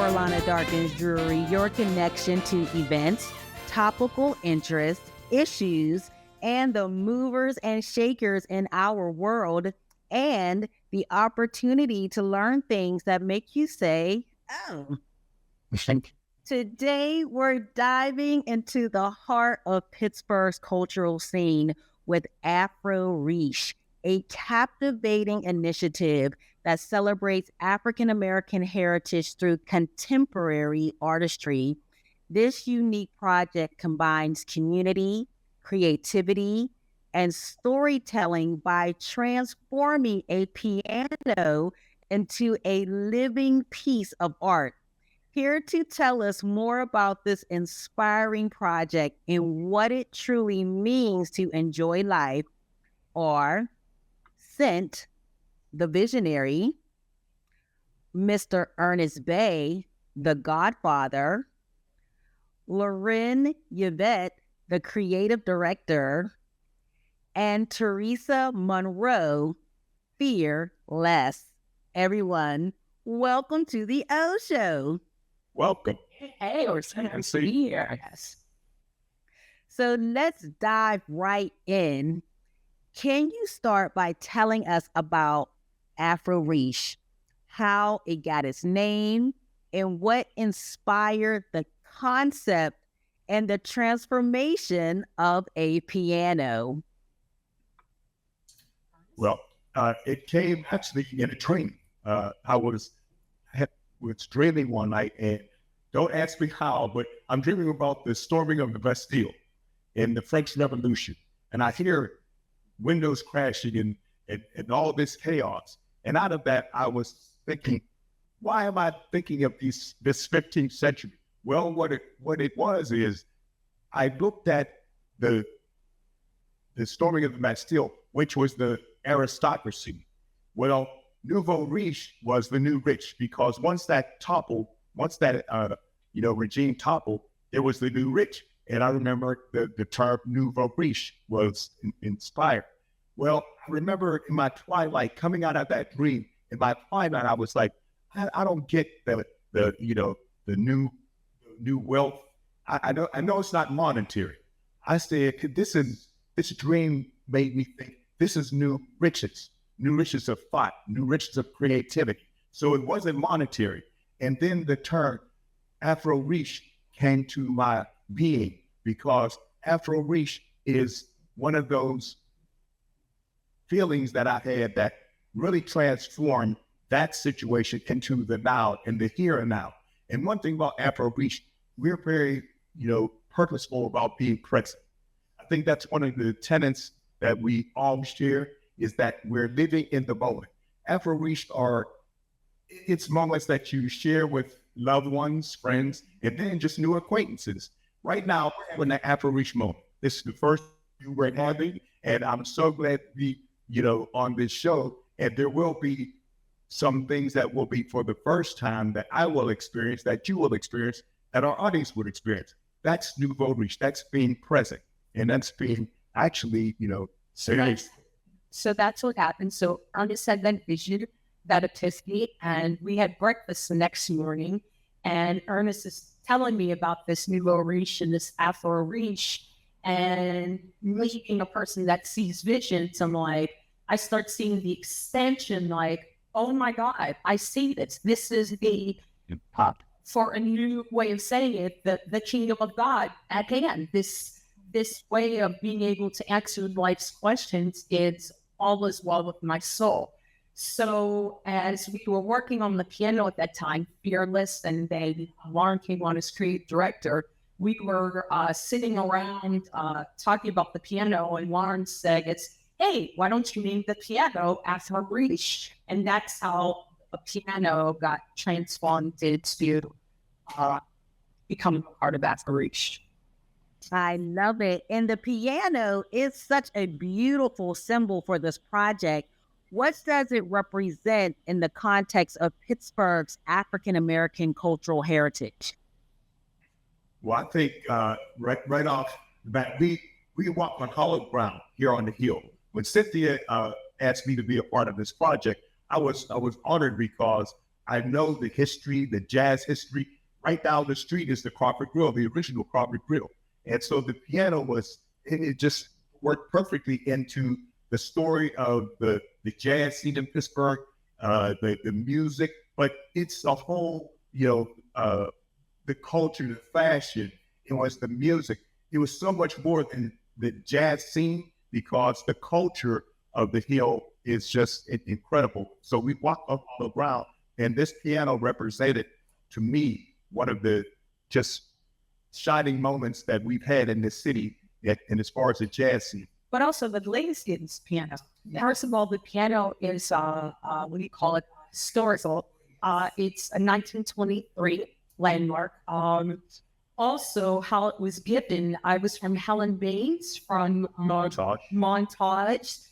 Orlana Darkins Jewelry, your connection to events, topical interests, issues, and the movers and shakers in our world, and the opportunity to learn things that make you say, oh. Today, we're diving into the heart of Pittsburgh's cultural scene with Afro Riche, a captivating initiative that celebrates African American heritage through contemporary artistry. This unique project combines community, creativity, and storytelling by transforming a piano into a living piece of art. Here to tell us more about this inspiring project and what it truly means to enjoy life are Scent, the visionary, Mr. Ernest Bay, the godfather, Lauren Yvette, the creative director, and Teresa Monroe, fearless. Everyone, welcome to the Ohh Show. Welcome. Hey, we're here. So let's dive right in. Can you start by telling us about Afro Riche, how it got its name, and what inspired the concept and the transformation of a piano? Well, it came actually in a dream. I was dreaming one night, and don't ask me how, but I'm dreaming about the storming of the Bastille in the French Revolution. And I hear windows crashing and all this chaos. And out of that, I was thinking, why am I thinking of this 15th century? Well, what it was is I looked at the storming of the Bastille, which was the aristocracy. Well, Nouveau Riche was the new rich, because once that regime toppled, it was the new rich. And I remember the term Nouveau Riche was inspired. Well, I remember in my twilight, coming out of that dream, in my twilight, I was like, I don't get the new wealth. I know it's not monetary. I said, this dream made me think this is new riches of thought, new riches of creativity. So it wasn't monetary. And then the term Afro Riche came to my being, because Afro Riche is one of those feelings that I had that really transformed that situation into the now and the here and now. And one thing about Afro Riche, we're very, purposeful about being present. I think that's one of the tenets that we all share, is that we're living in the moment. Afro Riche it's moments that you share with loved ones, friends, and then just new acquaintances. Right now, we're in the Afro Riche moment. This is the first we're having, and I'm so glad to be, on this show. And there will be some things that will be for the first time that I will experience, that you will experience, that our audience would experience. That's Nouveau Riche. That's being present, and that's being actually, serious. So that's what happened. So Ernest had that vision, that epiphany, and we had breakfast the next morning. And Ernest is telling me about this Nouveau Riche and this Afro Riche. And me being a person that sees visions, I'm like, I start seeing the extension, like, oh my God, I see this. This is the, for a new way of saying it, the kingdom of God at hand. This way of being able to answer life's questions is all is well with my soul. So as we were working on the piano at that time, fearless, and then Lauren came on as creative director, we were sitting around talking about the piano, and Lauren said, hey, why don't you name the piano Afro Riche? And that's how a piano got transformed to become a part of Afro Riche. I love it. And the piano is such a beautiful symbol for this project. What does it represent in the context of Pittsburgh's African-American cultural heritage? Well, I think right off the bat, we walk on hollow ground here on the Hill. When Cynthia asked me to be a part of this project, I was honored, because I know the history, the jazz history. Right down the street is the Crawford Grill, the original Crawford Grill. And so the piano it just worked perfectly into the story of the jazz scene in Pittsburgh, the music, but it's a whole, the culture, the fashion, it was the music. It was so much more than the jazz scene because the culture of the Hill is just incredible. So we walked up on the ground, and this piano represented, to me, one of the just shining moments that we've had in this city, and as far as the jazz scene. But also the legacy of this piano. First of all, the piano is, what do you call it, historical. It's a 1923 landmark. Also, how it was given, I was from Helen Baines from Montage.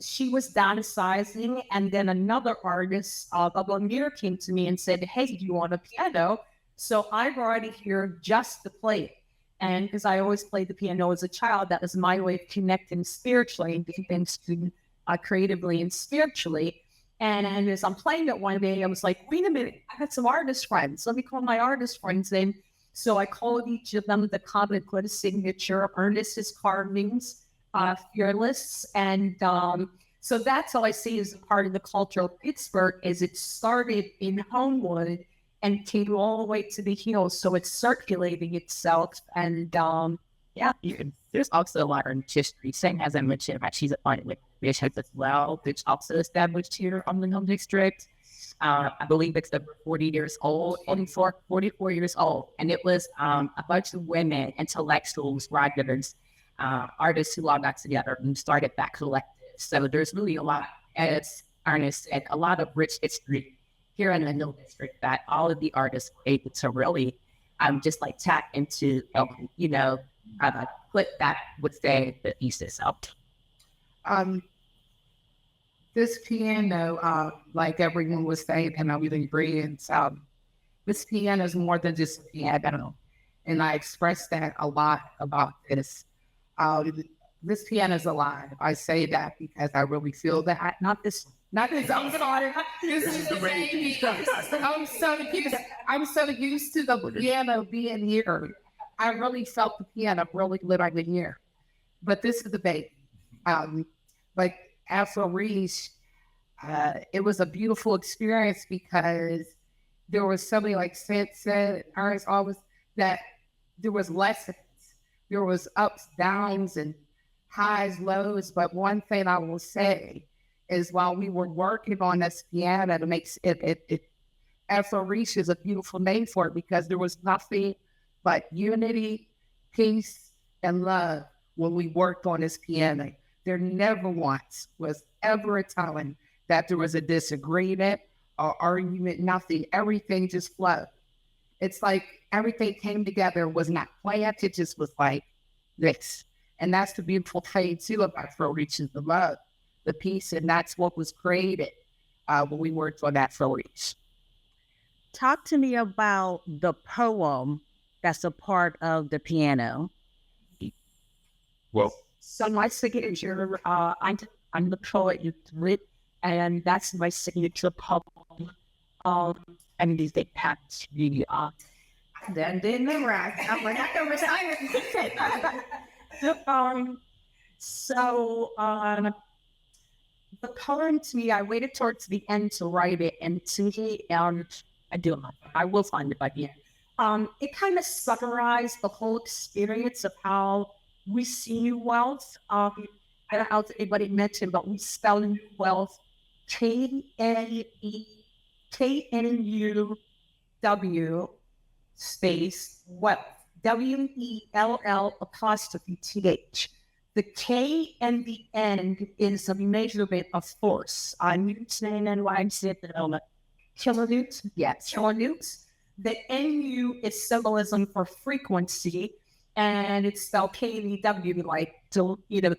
She was downsizing, and then another artist, Amir, came to me and said, "Hey, do you want a piano?" So I brought it here just to play it. And because I always played the piano as a child, that was my way of connecting spiritually and doing things creatively and spiritually. And as I'm playing it one day, I was like, wait a minute, I got some artist friends. Let me call my artist friends in. So I called each of them the comment, put a signature, Ernest's carvings, Fearless. And so that's all I see as a part of the culture of Pittsburgh is it started in Homewood and came all the way to the Hills. So it's circulating itself. And there's also a lot of history. Same as I mentioned, she's a part with Bishop as well, which also established here on the Hill District. I believe it's over 40 years old, 44 years old. And it was a bunch of women, intellectuals, writers, artists who all got together and started that collective. So there's really a lot, as Ernest said, a lot of rich history here in the Hill District that all of the artists were able to really just like tap into, put that, would say, the thesis out. This piano, like everyone was saying, and I really agree, this piano is more than just a piano. And I express that a lot about this. This piano is alive. I say that because I really feel that. Not this. I'm sorry. I'm so used to the piano being here. I really felt the piano really living here. But this is the baby. Like Afro Riche, it was a beautiful experience because there was somebody like said, Ernest always, that there was lessons. There was ups, downs, and highs, lows. But one thing I will say is while we were working on this piano to make it Afro Riche is a beautiful name for it because there was nothing but unity, peace, and love when we worked on this piano. There never once was ever a time that there was a disagreement or argument, nothing. Everything just flowed. It's like everything came together, was not planned. It just was like this. And that's the beautiful thing too about Afro Riche is the love, the peace, and that's what was created when we worked on Afro Riche. Talk to me about the poem that's a part of the piano. Well, so my signature, I'm the poet you read, and that's my signature poem. And these they packed the Then didn't right. I'm like, I can recite it. So the poem to me, I waited towards the end to write it, and to me, I will find it by the end. It kind of summarized the whole experience of how we see wealth. I don't know if anybody mentioned, but we spell new wealth KNUW space wealth. WELL''. The K and the N is a measurement of force. Newton and why I said kilonewtons. Yes, kilonewtons. The NU is symbolism for frequency, and it's spelled KNEW, like to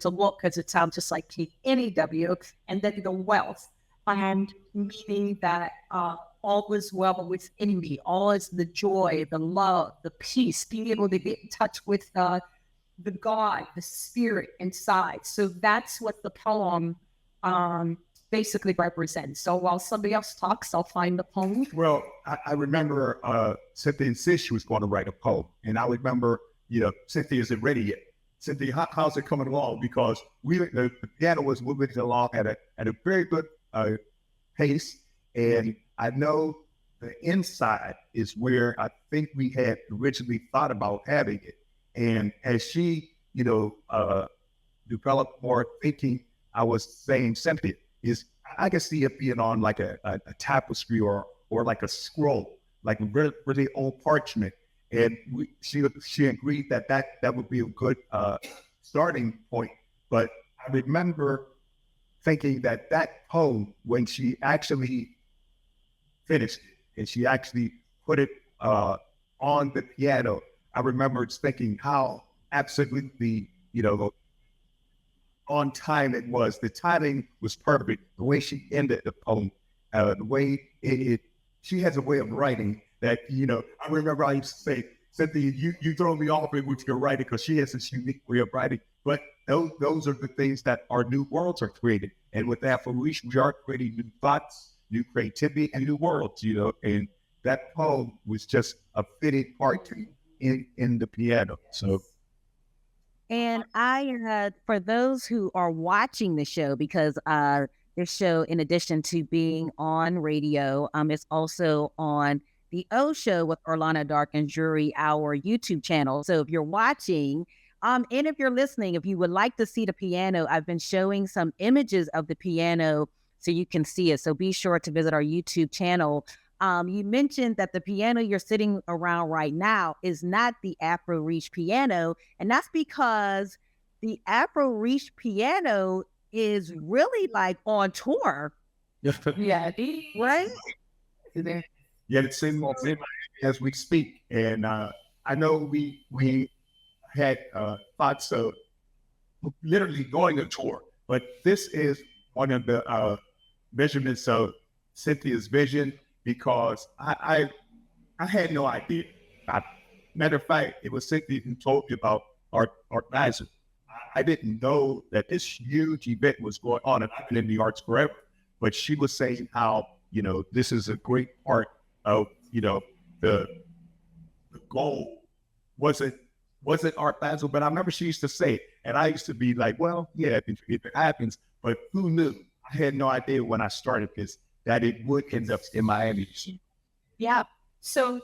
look, because it sounds just like KNEW, and then the wealth, and meaning that all is well within me, all is the joy, the love, the peace, being able to get in touch with the God, the spirit inside. So that's what the poem basically represent. So while somebody else talks, I'll find the poem. Well, I remember Cynthia insisted she was going to write a poem. And I remember, Cynthia isn't ready yet. Cynthia, how's it coming along? Because the piano was moving along at a very good pace. And I know the inside is where I think we had originally thought about having it. And as she, developed more thinking, I was saying, Cynthia, I can see it being on like a tapestry or like a scroll, like really old parchment. And she agreed that would be a good starting point. But I remember thinking that poem, when she actually finished it and she actually put it on the piano, I remember thinking how absolutely, on time it was. The timing was perfect. The way she ended the poem, the way she has a way of writing that, I remember I used to say, Cynthia, you throw me off with your writing because she has this unique way of writing. But those are the things that our new worlds are created. And with Afro Riche, we are creating new thoughts, new creativity, and new worlds, and that poem was just a fitting part in the piano. So. And for those who are watching the show, because this show, in addition to being on radio, it's also on the Ohh Show with Orlana Darkins Jury, our YouTube channel. So if you're watching, and if you're listening, if you would like to see the piano, I've been showing some images of the piano so you can see it. So be sure to visit our YouTube channel. You mentioned that the piano you're sitting around right now is not the Afro Riche piano, and that's because the Afro Riche piano is really like on tour. Yeah, right? Yeah, it's in as we speak, and I know we had thoughts of literally going on tour, but this is one of the measurements of Cynthia's vision. Because I had no idea. Matter of fact, it was Cynthia who told me about Art Basel. I didn't know that this huge event was going on, and I've been in the arts forever. But she was saying how, this is a great part of, the goal. Wasn't Art Basel, but I remember she used to say it, and I used to be like, well, yeah, if it happens, but who knew? I had no idea when I started this that it would end up in Miami. Yeah. So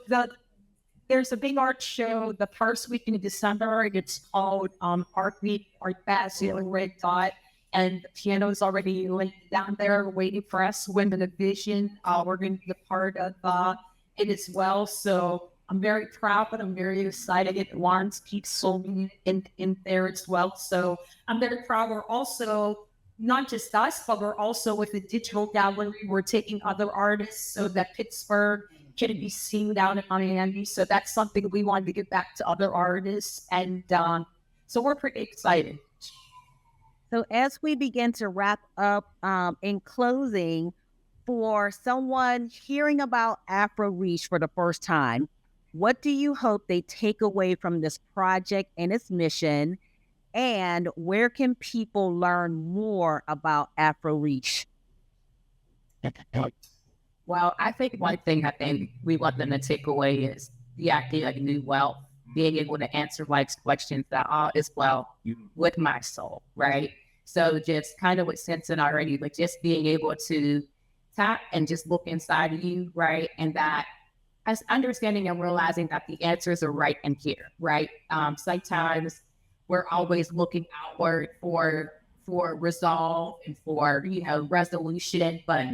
there's a big art show the first week in December. It's called Art Week, Art Basel, Red Dot, and the piano is already laid down there waiting for us. Women of Vision, we're going to be a part of it as well. So I'm very proud, but I'm very excited. Lawrence keeps sold in there as well. So I'm very proud. We're also not just us, but we're also with the digital gallery. We're taking other artists so that Pittsburgh can be seen down in Miami. So that's something we wanted to give back to other artists. And so we're pretty excited. So as we begin to wrap up, in closing, for someone hearing about Afro Riche for the first time, what do you hope they take away from this project and its mission? And where can people learn more about Afro Riche? Well, I think one thing we want them to take away is the idea of new wealth, being able to answer life's questions that all is well with my soul, right? So just kind of what Cynthia already, but just being able to tap and just look inside of you, right? And that as understanding and realizing that the answers are right in here, right? Sometimes we're always looking outward for resolve and for, resolution. But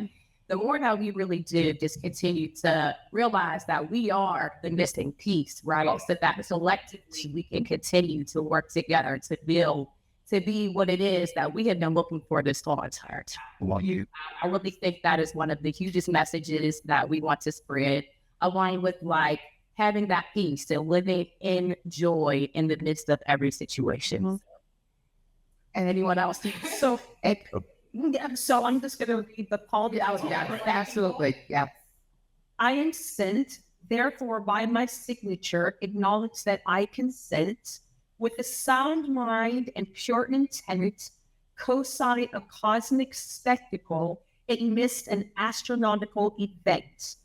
the more that we really do just continue to realize that we are the missing piece, right? So that collectively we can continue to work together to build, to be what it is that we have been looking for this whole entire time. I really think that is one of the hugest messages that we want to spread, aligned with having that peace and living in joy in the midst of every situation. Mm-hmm. And anyone else? So I'm just going to read the call out. Yeah, absolutely. Yeah. I am sent, therefore, by my signature, acknowledge that I consent with a sound mind and pure intent, co-sign a cosmic spectacle amidst an astronomical event.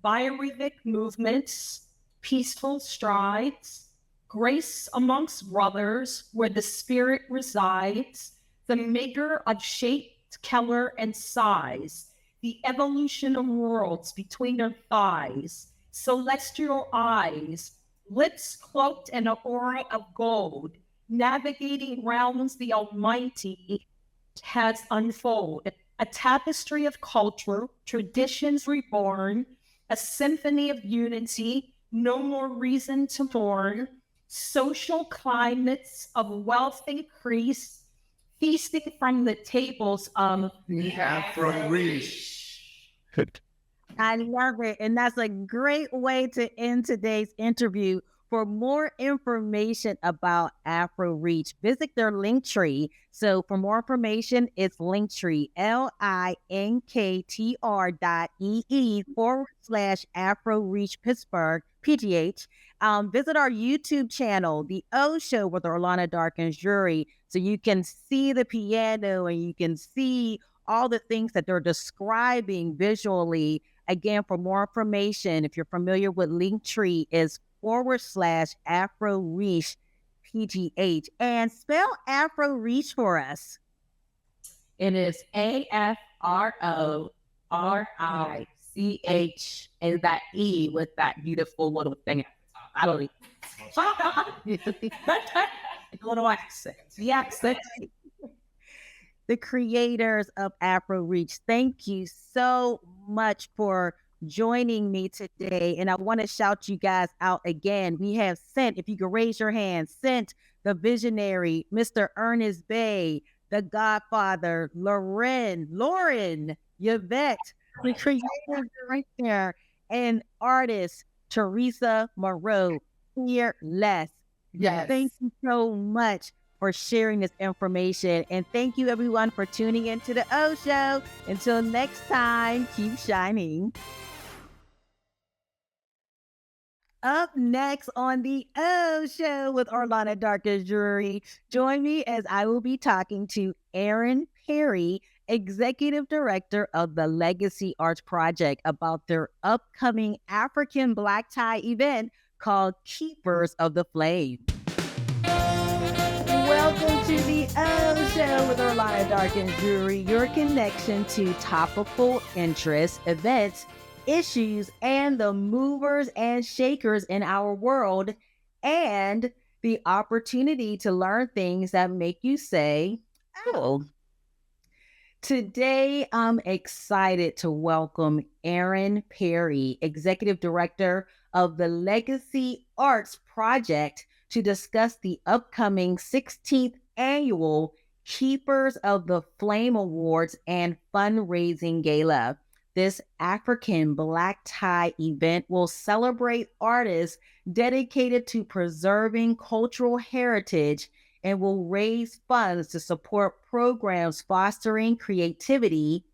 Biorhythmic movements, peaceful strides, grace amongst brothers where the spirit resides, the maker of shape, color, and size, the evolution of worlds between her thighs, celestial eyes, lips cloaked in an aura of gold, navigating realms the Almighty has unfold, a tapestry of culture, traditions reborn, a symphony of unity, no more reason to mourn, social climates of wealth increase, feasting from the tables of The Afro Riche. I love it. And that's a great way to end today's interview. For more information about Afro Riche, visit their link tree. So for more information, it's Linktree, linktr.ee/Afro Riche Pittsburgh, PGH. Visit our YouTube channel, The Ohh Show with Orlana Darkins Jury, so you can see the piano and you can see all the things that they're describing visually. Again, for more information, if you're familiar with Linktree, is /Afro Riche PGH. And spell Afro Riche for us. It is AFRORICH, and that E with that beautiful little thing at the top. I don't even. A little accent. The accent. The creators of Afro Riche, thank you so much for joining me today. And I want to shout you guys out again. We have sent, if you could raise your hand, sent the visionary, Mr. Ernest Bay, the Godfather, Lauren, Yvette, the creative director, and artist, Teresa Moreau, Fearless. Yes. Thank you so much for sharing this information. And thank you everyone for tuning into the Ohh Show. Until next time, keep shining. Up next on the Ohh Show with Orlana Darkins Jury, join me as I will be talking to Erin Perry, Executive Director of the Legacy Arts Project, about their upcoming African Black Tie event called Keepers of the Flame. Welcome to the Ohh Show with Orlana Darkins Jury, your connection to topical interests, events, issues, and the movers and shakers in our world, and the opportunity to learn things that make you say, oh. Today, I'm excited to welcome Erin Perry, Executive Director of the Legacy Arts Project, to discuss the upcoming 16th annual Keepers of the Flame Awards and Fundraising Gala. This African Black Tie event will celebrate artists dedicated to preserving cultural heritage and will raise funds to support programs fostering creativity,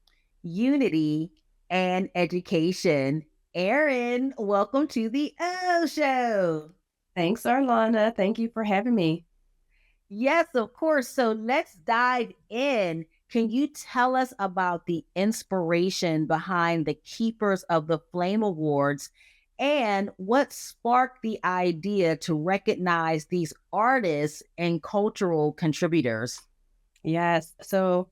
unity, and education. Erin, welcome to the Ohh Show. Thanks, Orlana. Thank you for having me. Yes, of course. So let's dive in. Can you tell us about the inspiration behind the Keepers of the Flame Awards and what sparked the idea to recognize these artists and cultural contributors? Yes. So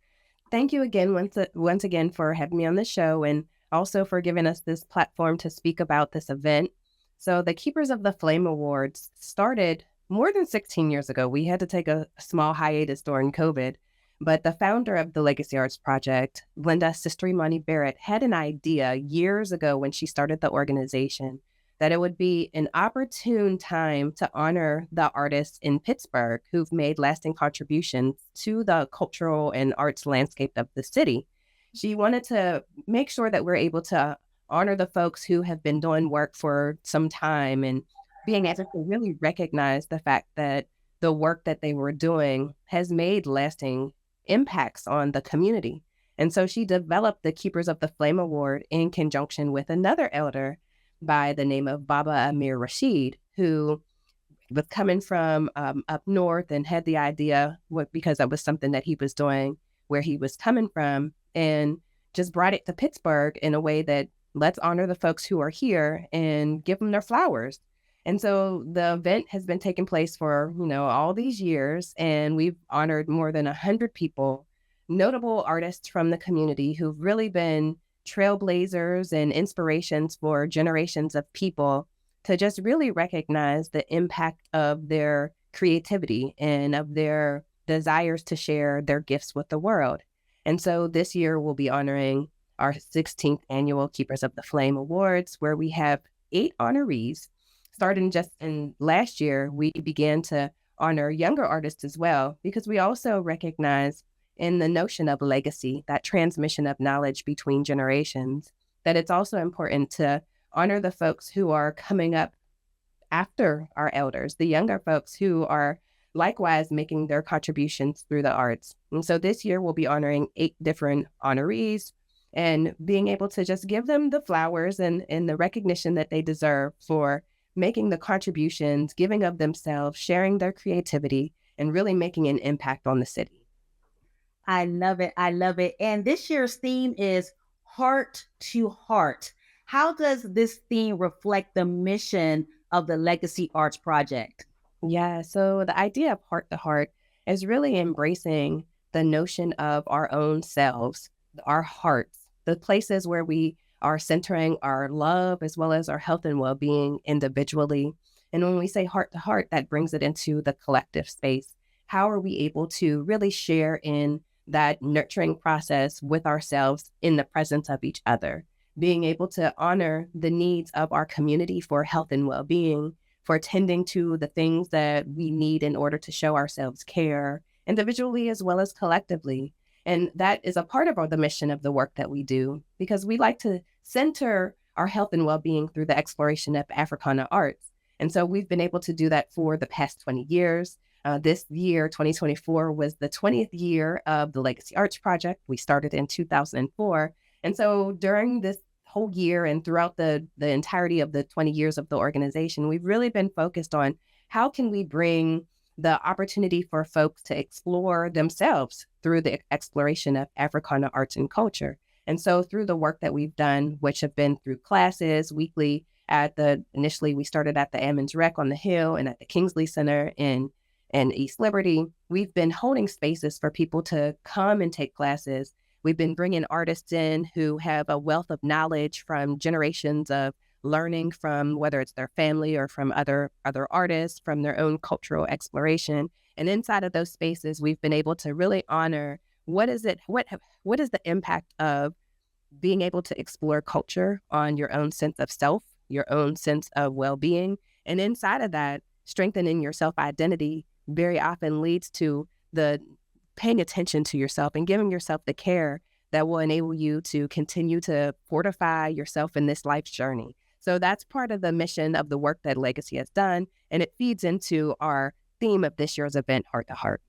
thank you again, once again, for having me on the show, and also for giving us this platform to speak about this event. So the Keepers of the Flame Awards started more than 16 years ago. We had to take a small hiatus during COVID. But the founder of the Legacy Arts Project, Linda Sister Imani Barrett, had an idea years ago when she started the organization that it would be an opportune time to honor the artists in Pittsburgh who've made lasting contributions to the cultural and arts landscape of the city. She wanted to make sure that we're able to honor the folks who have been doing work for some time and being able to really recognize the fact that the work that they were doing has made lasting impacts on the community. And so she developed the Keepers of the Flame Award in conjunction with another elder by the name of Baba Amir Rashid, who was coming from up north and had the idea because that was something that he was doing where he was coming from, and just brought it to Pittsburgh in a way that let's honor the folks who are here and give them their flowers. And so the event has been taking place for, all these years, and we've honored more than 100 people, notable artists from the community who've really been trailblazers and inspirations for generations of people to just really recognize the impact of their creativity and of their desires to share their gifts with the world. And so this year we'll be honoring our 16th annual Keepers of the Flame Awards, where we have 8 honorees. Starting just in last year, we began to honor younger artists as well, because we also recognize in the notion of legacy, that transmission of knowledge between generations, that it's also important to honor the folks who are coming up after our elders, the younger folks who are likewise making their contributions through the arts. And so this year we'll be honoring 8 different honorees and being able to just give them the flowers and the recognition that they deserve for making the contributions, giving of themselves, sharing their creativity, and really making an impact on the city. I love it. I love it. And this year's theme is Heart to Heart. How does this theme reflect the mission of the Legacy Arts Project? Yeah, so the idea of heart to heart is really embracing the notion of our own selves, our hearts, the places where we are centering our love as well as our health and well-being individually. And when we say heart to heart, that brings it into the collective space. How are we able to really share in that nurturing process with ourselves in the presence of each other? Being able to honor the needs of our community for health and well-being, for tending to the things that we need in order to show ourselves care, individually as well as collectively. And that is a part of the mission of the work that we do, because we like to center our health and well-being through the exploration of Africana arts. And so we've been able to do that for the past 20 years. This year, 2024, was the 20th year of the Legacy Arts Project. We started in 2004. And so during this whole year and throughout the entirety of the 20 years of the organization, we've really been focused on how can we bring the opportunity for folks to explore themselves through the exploration of Africana arts and culture. And so through the work that we've done, which have been through classes weekly initially we started at the Ammons Rec on the Hill and at the Kingsley Center in East Liberty, we've been holding spaces for people to come and take classes. We've been bringing artists in who have a wealth of knowledge from generations of learning from whether it's their family or from other artists, from their own cultural exploration. And inside of those spaces, we've been able to really honor what is the impact of being able to explore culture on your own sense of self, your own sense of well-being. And inside of that, strengthening your self-identity very often leads to the paying attention to yourself and giving yourself the care that will enable you to continue to fortify yourself in this life's journey. So that's part of the mission of the work that Legacy has done, and it feeds into our theme of this year's event, Heart to Heart.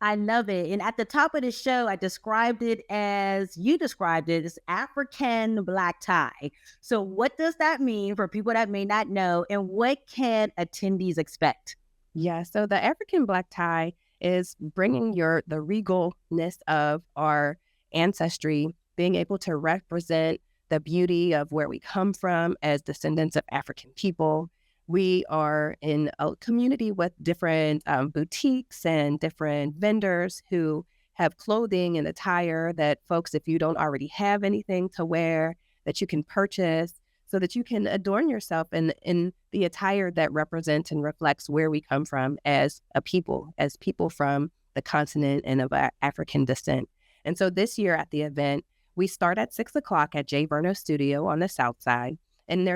I love it. And at the top of the show, I described it as you described it as African black tie. So what does that mean for people that may not know, and what can attendees expect? Yeah, so the African black tie is bringing the regalness of our ancestry, being able to represent the beauty of where we come from as descendants of African people. We are in a community with different boutiques and different vendors who have clothing and attire that folks, if you don't already have anything to wear, that you can purchase so that you can adorn yourself in the attire that represents and reflects where we come from as a people, as people from the continent and of African descent. And so this year at the event, we start at 6 o'clock at J. Verno Studio on the South Side. And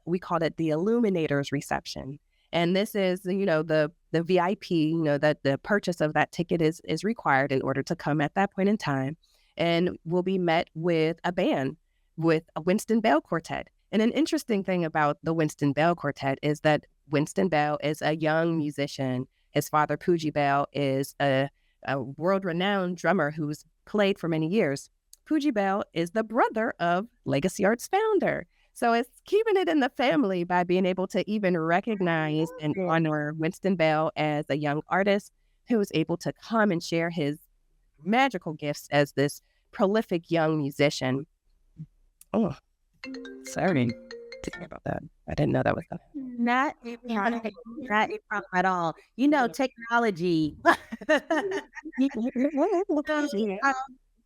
we called it the Illuminators Reception. And this is, the VIP, that the purchase of that ticket is required in order to come at that point in time. And we'll be met with a band, with a Winston Bell Quartet. And an interesting thing about the Winston Bell Quartet is that Winston Bell is a young musician. His father, Pooji Bell, is a world-renowned drummer who's played for many years. Pooji Bell is the brother of Legacy Arts founder. So it's keeping it in the family by being able to even recognize and honor Winston Bell as a young artist who was able to come and share his magical gifts as this prolific young musician. Oh, sorry. Thinking about that. I didn't know that was going to Not a problem at all. You know, technology.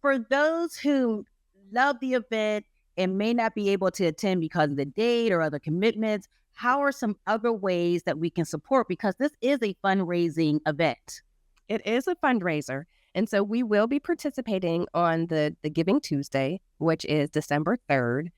For those who love the event and may not be able to attend because of the date or other commitments, how are some other ways that we can support? Because this is a fundraising event. It is a fundraiser. And so we will be participating on the Giving Tuesday, which is December 3rd.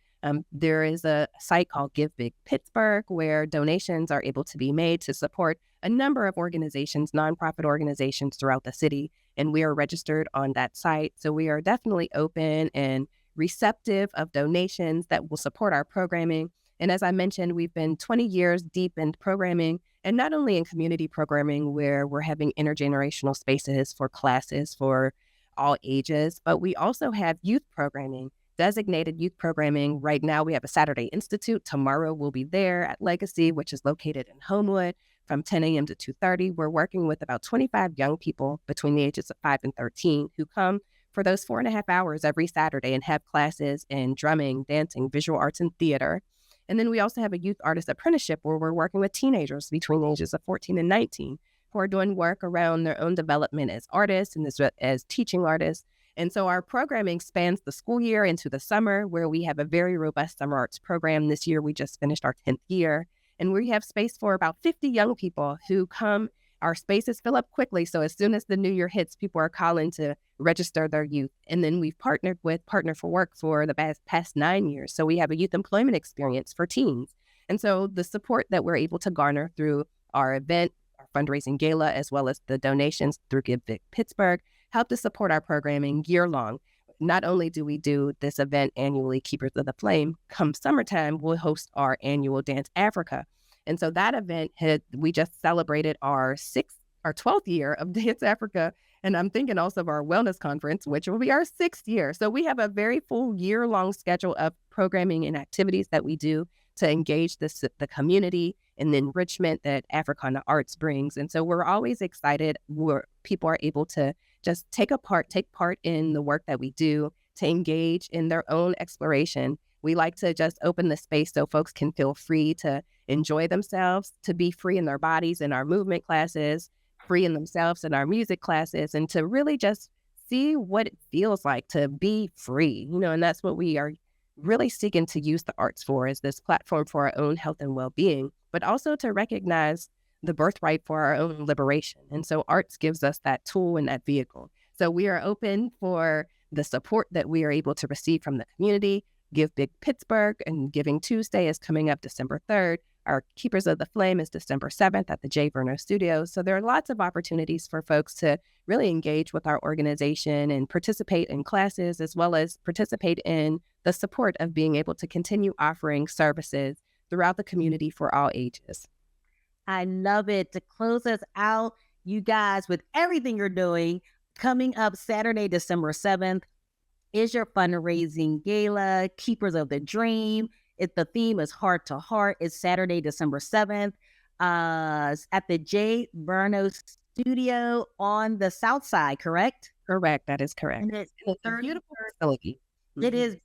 There is a site called Give Big Pittsburgh where donations are able to be made to support a number of organizations, nonprofit organizations throughout the city. And we are registered on that site. So we are definitely open and receptive of donations that will support our programming. And as I mentioned, we've been 20 years deep in programming, and not only in community programming where we're having intergenerational spaces for classes for all ages, but we also have youth programming. Designated youth programming. Right now, we have a Saturday Institute. Tomorrow, we'll be there at Legacy, which is located in Homewood from 10 a.m. to 2:30. We're working with about 25 young people between the ages of 5 and 13 who come for those 4.5 hours every Saturday and have classes in drumming, dancing, visual arts, and theater. And then we also have a youth artist apprenticeship where we're working with teenagers between the ages of 14 and 19 who are doing work around their own development as artists and as teaching artists. And so our programming spans the school year into the summer, where we have a very robust summer arts program. This year, we just finished our 10th year, and we have space for about 50 young people who come. Our spaces fill up quickly, so as soon as the new year hits, people are calling to register their youth. And then we've partnered with Partner for Work for the past 9 years. So we have a youth employment experience for teens. And so the support that we're able to garner through our event, our fundraising gala, as well as the donations through Give Big Pittsburgh, help to support our programming year long. Not only do we do this event annually, Keepers of the Flame, come summertime, we'll host our annual Dance Africa. And so that event we just celebrated our 12th year of Dance Africa. And I'm thinking also of our wellness conference, which will be our 6th year. So we have a very full year-long schedule of programming and activities that we do to engage the community and the enrichment that Africana arts brings. And so we're always excited where people are able to just take part in the work that we do, to engage in their own exploration. We like to just open the space so folks can feel free to enjoy themselves, to be free in their bodies in our movement classes, free in themselves in our music classes, and to really just see what it feels like to be free, and that's what we are really seeking to use the arts for, is this platform for our own health and well-being, but also to recognize the birthright for our own liberation. And so arts gives us that tool and that vehicle. So we are open for the support that we are able to receive from the community. Give Big Pittsburgh and Giving Tuesday is coming up December 3rd. Our Keepers of the Flame is December 7th at the J. Verno Studios. So there are lots of opportunities for folks to really engage with our organization and participate in classes, as well as participate in the support of being able to continue offering services throughout the community for all ages. I love it. To close us out, you guys, with everything you're doing, coming up Saturday, December 7th, is your fundraising gala, Keepers of the Dream. The theme is Heart to Heart. It's Saturday, December 7th at the J. Verno Studio on the South Side, correct? Correct. That is correct. And it's a beautiful facility. It is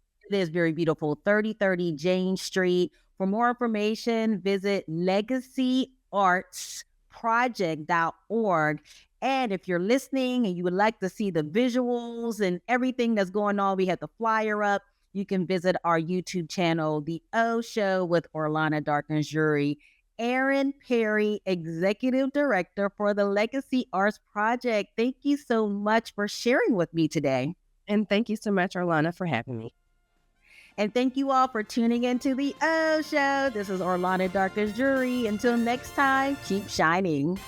very beautiful. 3030 Jane Street. For more information, visit legacyartsproject.org. And if you're listening and you would like to see the visuals and everything that's going on, we have the flyer up. You can visit our YouTube channel, The Ohh Show with Orlana Darkins Jury. Erin Perry, Executive Director for the Legacy Arts Project. Thank you so much for sharing with me today. And thank you so much, Orlana, for having me. And thank you all for tuning into The Ohh Show. This is Orlana Darkins Jury. Until next time, keep shining.